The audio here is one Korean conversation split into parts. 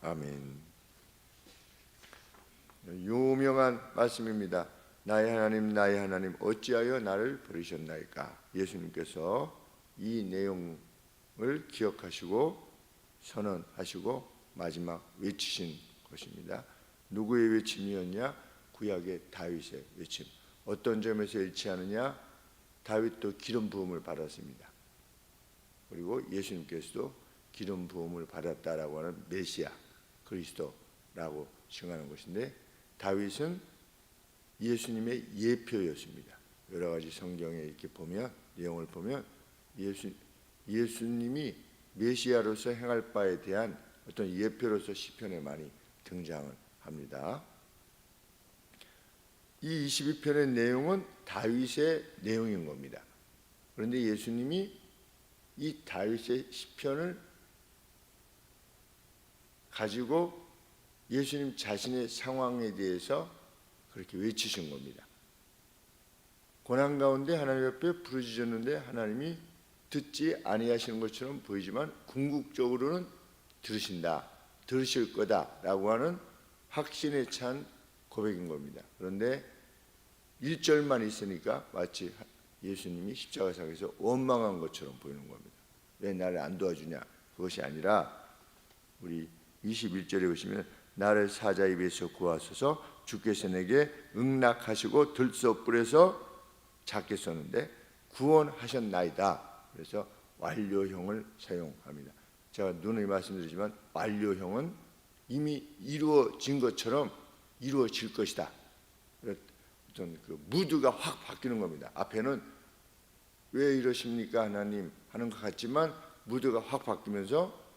아멘. 유명한 말씀입니다. 나의 하나님 어찌하여 나를 버리셨나이까. 예수님께서 이 내용을 기억하시고 선언하시고 마지막 외치신 것입니다. 누구의 외침이었냐? 구약의 다윗의 외침. 어떤 점에서 일치하느냐? 다윗도 기름 부음을 받았습니다. 그리고 예수님께서도 기름 부음을 받았다라고 하는 메시아 그리스도라고 칭하는 것인데, 다윗은 예수님의 예표였습니다. 여러 가지 성경에 이렇게 보면, 내용을 보면 예수님이 메시아로서 행할 바에 대한 어떤 예표로서 시편에 많이 등장을 합니다. 이 22편의 내용은 다윗의 내용인 겁니다. 그런데 예수님이 이 다윗의 시편을 가지고 예수님 자신의 상황에 대해서 그렇게 외치신 겁니다. 고난 가운데 하나님 앞에 부르짖었는데 하나님이 듣지 아니하시는 것처럼 보이지만 궁극적으로는 들으신다, 들으실 거다라고 하는 확신에 찬 고백인 겁니다. 그런데 1절만 있으니까 마치 예수님이 십자가상에서 원망한 것처럼 보이는 겁니다. 왜 나를 안 도와주냐? 그것이 아니라 우리 21절에 보시면 나를 사자 입에서 구하소서, 주께서 내게 응낙하시고 들소불에서 작게 썼는데 구원하셨나이다. 그래서 완료형을 사용합니다. 제가 누누이 말씀드리지만 완료형은 이미 이루어진 것처럼 이루어질 것이다. 어떤 그 무드가 확 바뀌는 겁니다. 앞에는 왜 이러십니까 하나님 하는 것 같지만 무드가 확 바뀌면서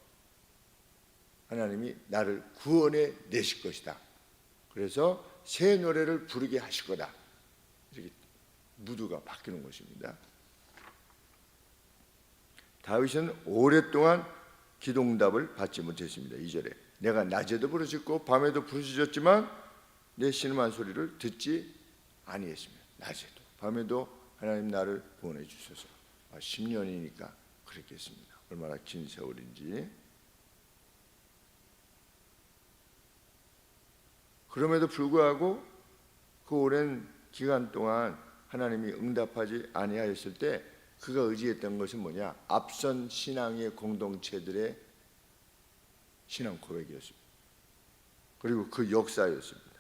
하나님이 나를 구원해 내실 것이다. 그래서 새 노래를 부르게 하실 거다. 이렇게 무드가 바뀌는 것입니다. 다윗은 오랫동안 기도응답을 받지 못했습니다. 2절에 내가 낮에도 부르짖고 밤에도 부르짖었지만 내 신음한 소리를 듣지 아니했습니다. 낮에도 밤에도 하나님 나를 구원해 주셔서 10년이니까 그랬겠습니다. 얼마나 긴 세월인지. 그럼에도 불구하고 그 오랜 기간 동안 하나님이 응답하지 아니하였을 때 그가 의지했던 것은 뭐냐? 앞선 신앙의 공동체들의 신앙 고백이었습니다. 그리고 그 역사였습니다.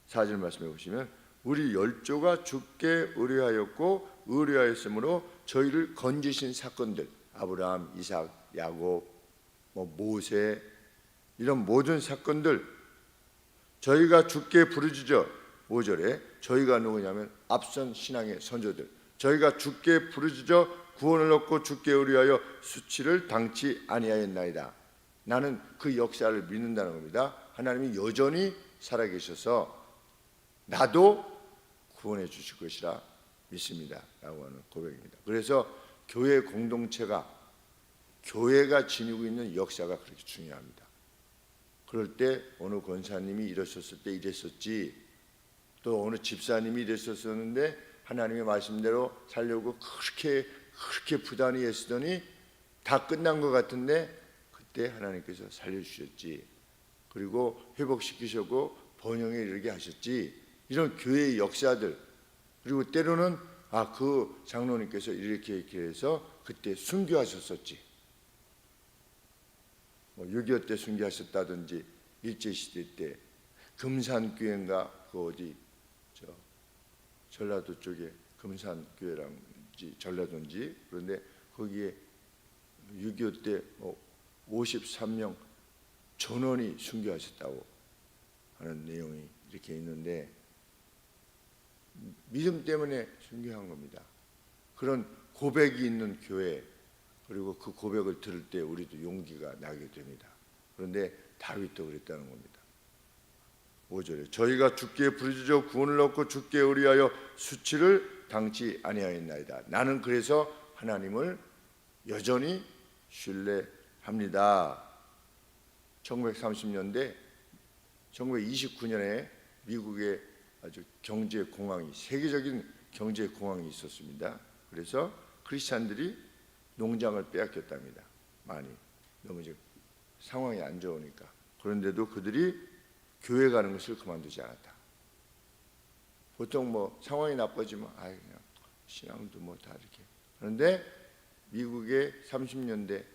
4절 말씀해 보시면 우리 열조가 주께 의뢰하였고 의뢰하였으므로 저희를 건지신 사건들, 아브라함, 이삭, 야곱, 모세, 이런 모든 사건들 저희가 주께 부르짖어. 5절에 저희가 누구냐면 앞선 신앙의 선조들, 저희가 주께 부르짖어 구원을 얻고 주께 의뢰하여 수치를 당치 아니하였나이다. 나는 그 역사를 믿는다는 겁니다. 하나님이 여전히 살아계셔서 나도 구원해 주실 것이라 믿습니다 라고 하는 고백입니다. 그래서 교회 공동체가, 교회가 지니고 있는 역사가 그렇게 중요합니다. 그럴 때 어느 권사님이 이랬었을 때 이랬었지, 또 어느 집사님이 이랬었는데 하나님의 말씀대로 살려고 그렇게 부단히 애쓰더니 다 끝난 것 같은데 그때 하나님께서 살려주셨지, 그리고 회복시키시고 번영에 이르게 하셨지, 이런 교회의 역사들. 그리고 때로는 그 장로님께서 이렇게 해서 그때 순교하셨었지, 6.25 때 순교하셨다든지 일제시대 때 금산교회인가 그 어디 전라도 쪽에 금산교회랑지 전라도인지, 그런데 거기에 6.25 때 53명 전원이 순교하셨다고 하는 내용이 이렇게 있는데 믿음 때문에 순교한 겁니다. 그런 고백이 있는 교회, 그리고 그 고백을 들을 때 우리도 용기가 나게 됩니다. 그런데 다윗도 그랬다는 겁니다. 5절에 저희가 주께 부르짖어 구원을 얻고 주께 의뢰하여 수치를 당치 아니하였나이다. 나는 그래서 하나님을 여전히 신뢰합니다. 1930년대 1929년에 미국에 아주 경제 공황이, 세계적인 경제 공황이 있었습니다. 그래서 크리스찬들이 농장을 빼앗겼답니다. 많이 너무 이제 상황이 안 좋으니까. 그런데도 그들이 교회 가는 것을 그만두지 않았다. 보통 뭐 상황이 나빠지면 그냥 신앙도 뭐 다 이렇게. 그런데 미국의 30년대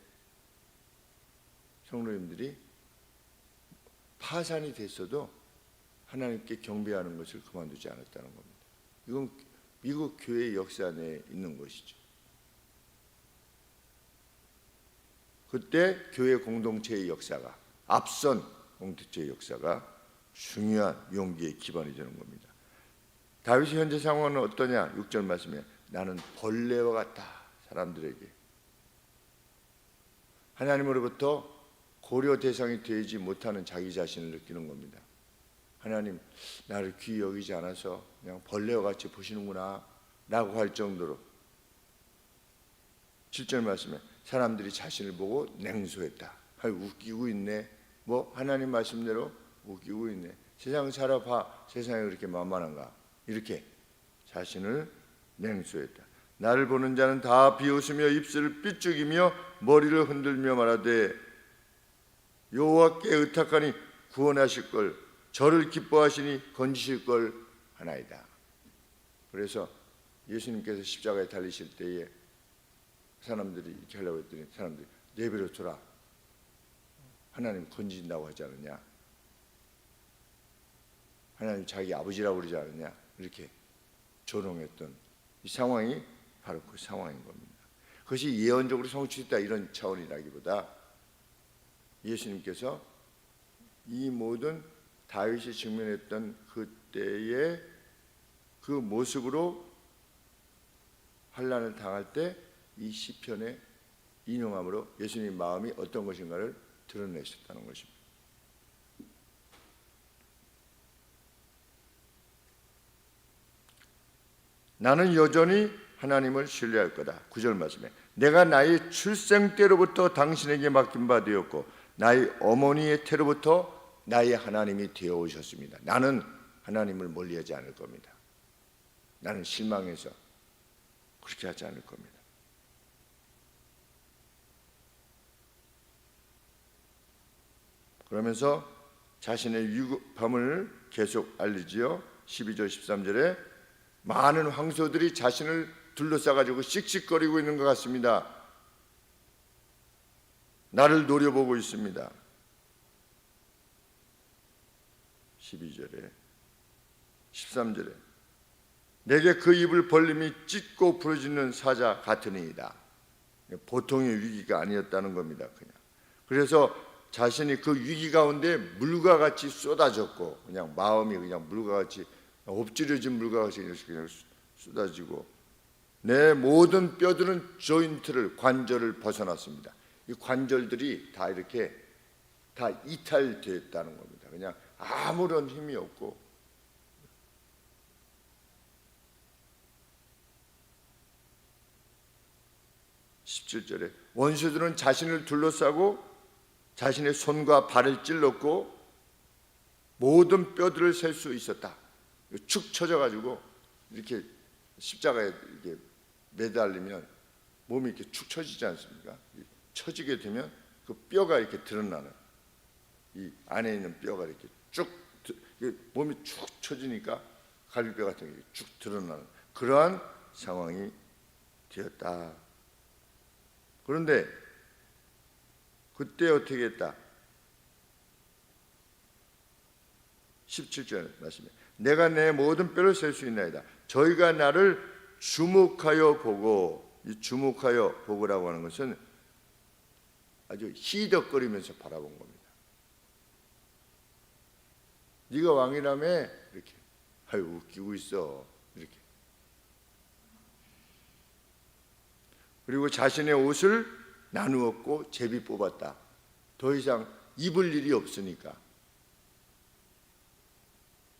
성도님들이 파산이 됐어도 하나님께 경배하는 것을 그만두지 않았다는 겁니다. 이건 미국 교회의 역사 내에 있는 것이죠. 그때 교회 공동체의 역사가, 앞선 공동체의 역사가 중요한 용기의 기반이 되는 겁니다. 다윗의 현재 상황은 어떠냐? 6절 말씀에 나는 벌레와 같다. 사람들에게 하나님으로부터 고려 대상이 되지 못하는 자기 자신을 느끼는 겁니다. 하나님 나를 귀히 여기지 않아서 그냥 벌레와 같이 보시는구나 라고 할 정도로. 7절 말씀에 사람들이 자신을 보고 냉소했다. 웃기고 있네. 뭐 하나님 말씀대로 웃기고 있네. 세상 살아봐. 세상이 그렇게 만만한가. 이렇게 자신을 냉소했다. 나를 보는 자는 다 비웃으며 입술을 삐죽이며 머리를 흔들며 말하되 여호와께 의탁하니 구원하실 걸, 저를 기뻐하시니 건지실 걸 하나이다. 그래서 예수님께서 십자가에 달리실 때에 사람들이 이렇게 하려고 했더니 사람들이 내버려 둬라. 하나님 건진다고 하지 않느냐? 하나님 자기 아버지라고 그러지 않느냐? 이렇게 조롱했던 이 상황이 바로 그 상황인 겁니다. 그것이 예언적으로 성취됐다 이런 차원이라기보다 예수님께서 이 모든 다윗이 직면했던 그때의 그 모습으로 환난을 당할 때 이 시편의 인용함으로 예수님의 마음이 어떤 것인가를 드러내셨다는 것입니다. 나는 여전히 하나님을 신뢰할 거다. 9절 말씀에 내가 나의 출생 때로부터 당신에게 맡긴 바 되었고 나의 어머니의 태로부터 나의 하나님이 되어 오셨습니다. 나는 하나님을 멀리하지 않을 겁니다. 나는 실망해서 그렇게 하지 않을 겁니다. 그러면서 자신의 위급함을 계속 알리지요. 12절 13절에 많은 황소들이 자신을 둘러싸가지고 씩씩거리고 있는 것 같습니다. 나를 노려보고 있습니다. 12절에 13절에 내게 그 입을 벌림이 찢고 부러지는 사자 같으니이다. 보통의 위기가 아니었다는 겁니다. 그냥. 그래서 자신이 그 위기 가운데 물과 같이 쏟아졌고 그냥 마음이 그냥 물과 같이 엎질러진 물과 같이 그냥 쏟아지고 내 모든 뼈들은 조인트를 관절을 벗어났습니다. 이 관절들이 다 이렇게 다 이탈됐다는 겁니다. 그냥 아무런 힘이 없고 (17절에) 원수들은 자신을 둘러싸고 자신의 손과 발을 찔렀고 모든 뼈들을 셀 수 있었다. 축 처져가지고 이렇게 십자가에 이렇게 매달리면 몸이 이렇게 축 처지지 않습니까? 처지게 되면 그 뼈가 이렇게 드러나는 이 안에 있는 뼈가 이렇게 쭉 몸이 축 처지니까 갈비뼈 같은 게 쭉 드러나는 그러한 상황이 되었다. 그런데 그때 어떻게 했다? 17절 말씀에 내가 내 모든 뼈를 셀 수 있나이다. 저희가 나를 주목하여 보고, 이 주목하여 보고라고 하는 것은 아주 희덕거리면서 바라본 겁니다. 네가 왕이라며 이렇게 웃기고 있어 이렇게. 그리고 자신의 옷을 나누었고 제비 뽑았다. 더 이상 입을 일이 없으니까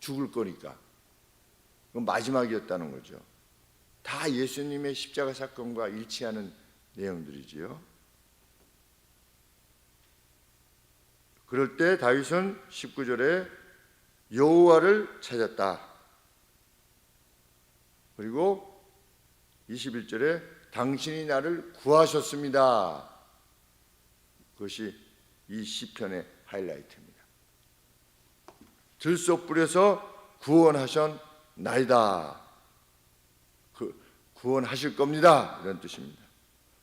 죽을 거니까 그건 마지막이었다는 거죠. 다 예수님의 십자가 사건과 일치하는 내용들이지요. 그럴 때 다윗은 19절에 여호와를 찾았다. 그리고 21절에 당신이 나를 구하셨습니다. 그것이 이 시편의 하이라이트입니다. 들소 뿌려서 구원하셨나이다. 구원하실 겁니다. 이런 뜻입니다.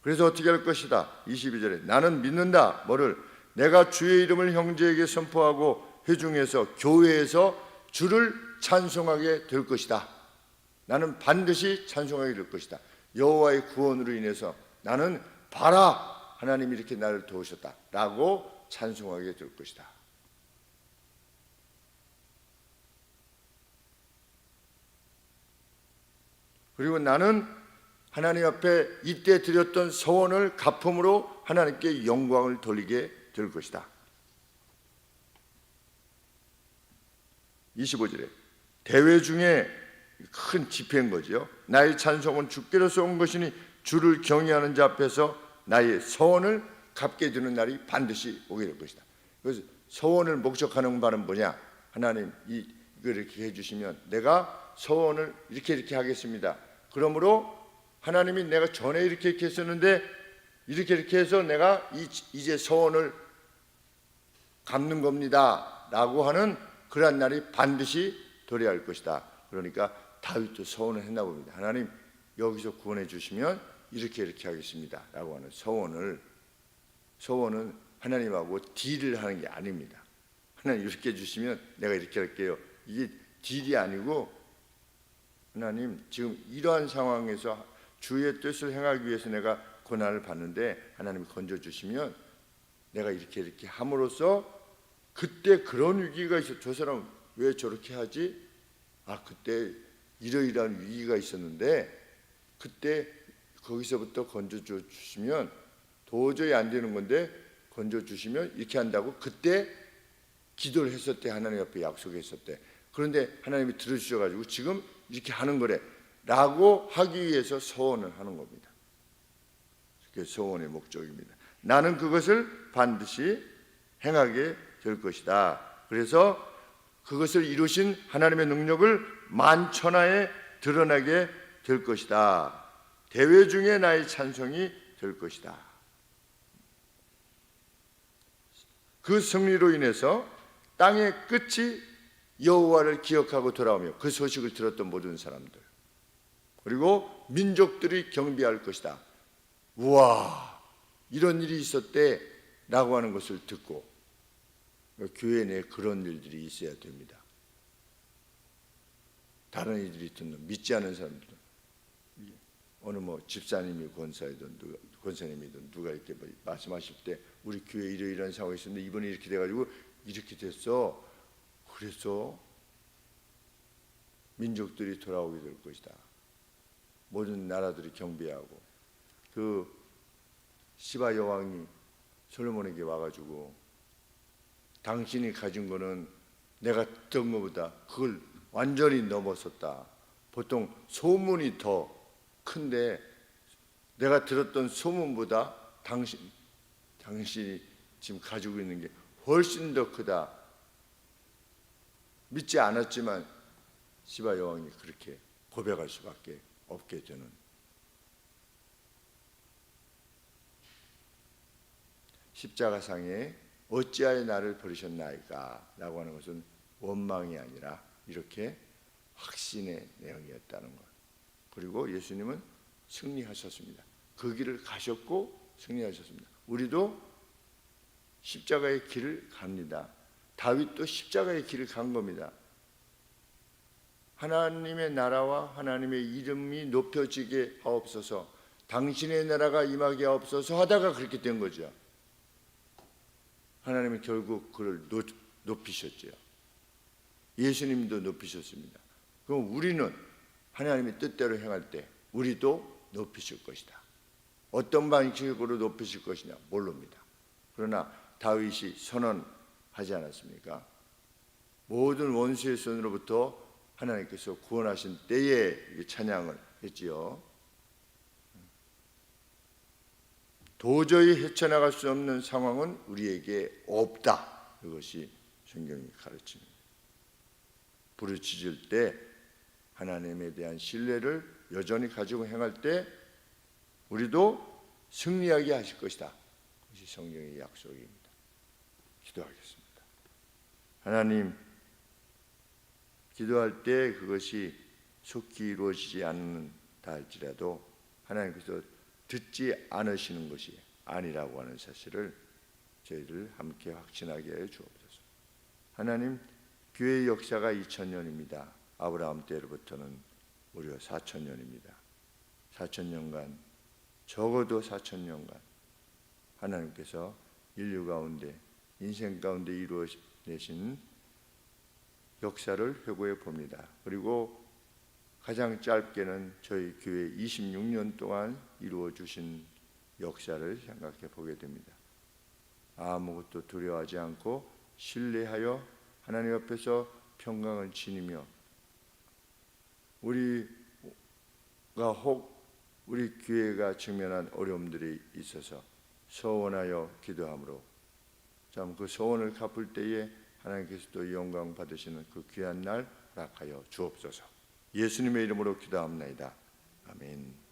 그래서 어떻게 할 것이다. 22절에 나는 믿는다. 뭐를? 내가 주의 이름을 형제에게 선포하고 회중에서 교회에서 주를 찬송하게 될 것이다. 나는 반드시 찬송하게 될 것이다. 여호와의 구원으로 인해서 나는 봐라, 하나님이 이렇게 나를 도우셨다 라고 찬송하게 될 것이다. 그리고 나는 하나님 앞에 이때 드렸던 서원을 갚음으로 하나님께 영광을 돌리게 될 것이다. 25절에 대회 중에 큰 집회인 거죠. 나의 찬송은 주께로서 온 것이니 주를 경외하는 자 앞에서 나의 서원을 갚게 되는 날이 반드시 오게 될 것이다. 그래서 서원을 목적하는 바는 뭐냐? 하나님 이걸 이렇게 해주시면 내가 서원을 이렇게 하겠습니다. 그러므로 하나님이 내가 전에 이렇게 했었는데 이렇게 해서 내가 이제 서원을 갚는 겁니다 라고 하는 그러한 날이 반드시 도래할 것이다. 그러니까 다윗도 서원을 했나 봅니다. 하나님 여기서 구원해 주시면 이렇게 하겠습니다 라고 하는 서원은 하나님하고 딜을 하는 게 아닙니다. 하나님 이렇게 해주시면 내가 이렇게 할게요. 이게 딜이 아니고 하나님 지금 이러한 상황에서 주의 뜻을 행하기 위해서 내가 고난을 받는데 하나님이 건져주시면 내가 이렇게 함으로써 그때 그런 위기가 있어. 저 사람 왜 저렇게 하지? 그때 이러이러한 위기가 있었는데 그때 거기서부터 건져주시면 도저히 안 되는 건데 건져주시면 이렇게 한다고 그때 기도를 했었대. 하나님 앞에 약속했었대. 그런데 하나님이 들어주셔가지고 지금 이렇게 하는 거래 라고 하기 위해서 서원을 하는 겁니다. 그게 서원의 목적입니다. 나는 그것을 반드시 행하게 될 것이다. 그래서 그것을 이루신 하나님의 능력을 만천하에 드러나게 될 것이다. 대회 중에 나의 찬송이 될 것이다. 그 승리로 인해서 땅의 끝이 여호와를 기억하고 돌아오며 그 소식을 들었던 모든 사람들 그리고 민족들이 경배할 것이다. 우와, 이런 일이 있었대 라고 하는 것을 듣고 교회 내에 그런 일들이 있어야 됩니다. 다른 일들이 있든 믿지 않은 사람들은 어느 집사님이 권사님이든 누가 이렇게 말씀하실 때 우리 교회 이러이러한 상황이 있었는데 이번에 이렇게 돼가지고 이렇게 됐어. 그래서 민족들이 돌아오게 될 것이다. 모든 나라들이 경배하고 그 시바 여왕이 솔로몬에게 와가지고 당신이 가진 거는 내가 듣던 것보다 그걸 완전히 넘어섰다. 보통 소문이 더 큰데 내가 들었던 소문보다 당신이 지금 가지고 있는 게 훨씬 더 크다. 믿지 않았지만 시바 여왕이 그렇게 고백할 수밖에 없게 되는. 십자가상에 어찌하여 나를 버리셨나이까 라고 하는 것은 원망이 아니라 이렇게 확신의 내용이었다는 것. 그리고 예수님은 승리하셨습니다. 그 길을 가셨고 승리하셨습니다. 우리도 십자가의 길을 갑니다. 다윗도 십자가의 길을 간 겁니다. 하나님의 나라와 하나님의 이름이 높여지게 하옵소서, 당신의 나라가 임하게 하옵소서 하다가 그렇게 된 거죠. 하나님은 결국 그를 높이셨죠. 예수님도 높이셨습니다. 그럼 우리는 하나님의 뜻대로 행할 때 우리도 높이실 것이다. 어떤 방식으로 높이실 것이냐 모릅니다. 그러나 다윗이 선언하지 않았습니까? 모든 원수의 손으로부터 하나님께서 구원하신 때에 찬양을 했지요. 도저히 헤쳐나갈 수 없는 상황은 우리에게 없다. 이것이 성경이 가르칩니다. 부르짖을 때 하나님에 대한 신뢰를 여전히 가지고 행할 때 우리도 승리하게 하실 것이다. 그것이 성경의 약속입니다. 기도하겠습니다. 하나님, 기도할 때 그것이 속히 이루어지지 않는다 할지라도 하나님께서 듣지 않으시는 것이 아니라고 하는 사실을 저희들 함께 확신하게 해 주옵소서. 하나님, 교회의 역사가 2000년입니다. 아브라함 때로부터는 무려 4000년입니다. 4000년간, 적어도 4000년간 하나님께서 인류 가운데, 인생 가운데 이루어내신 역사를 회고해 봅니다. 그리고 가장 짧게는 저희 교회 26년 동안 이루어 주신 역사를 생각해 보게 됩니다. 아무것도 두려워하지 않고 신뢰하여 하나님 앞에서 평강을 지니며 우리가 혹 우리 교회가 직면한 어려움들이 있어서 서원하여 기도함으로 참 그 서원을 갚을 때에 하나님께서 또 영광 받으시는 그 귀한 날 허락하여 주옵소서. 예수님의 이름으로 기도합나이다. 아멘.